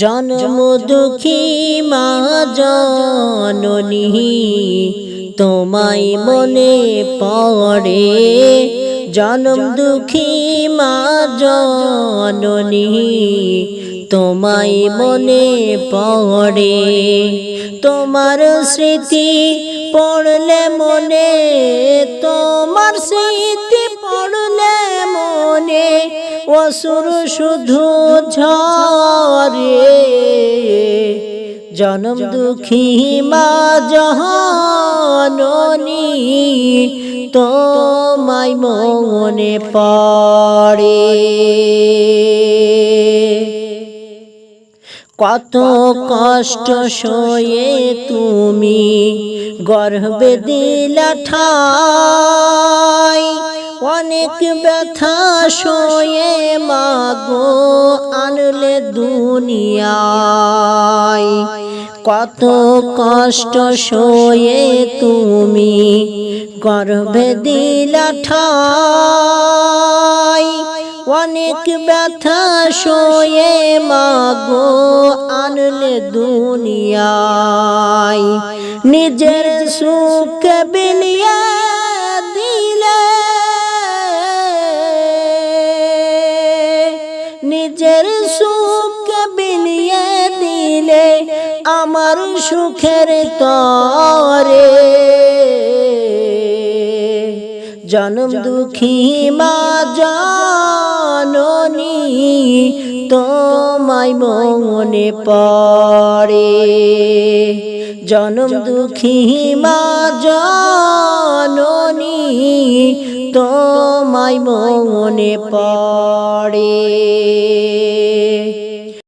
জনম দুঃখী মা জননী তোমায় মনে পড়ে। জনম দুঃখী মা জননী তোমায় মনে পড়ে। তোমার স্মৃতি পড়লে মনে, তোমার স্মৃতি পড়লে মনে অশ্রু শুধু ঝরে। জনম দুঃখী মা জননী তোমায় মনে পড়ে। কত কষ্ট সয়ে তুমি গর্ভে দিলা ঠাই, অনেক ব্যথা সয়ে মাগো আনলে দুনিয়ায়। কত কষ্ট সয়ে তুমি গর্ভে দিলা ঠাই, অনেক ব্যথা সয়ে মাগো আনলে দুনিয়ায়। নিজের সুখ বিলিয়ে দিলে, নিজের সুখ বিলিয়ে দিলে আমার সুখের তরে। জনম দুঃখী মা জননী তোমায় মনে পড়ে। জনম দুঃখী মা জননী তোমায় মনে পড়ে।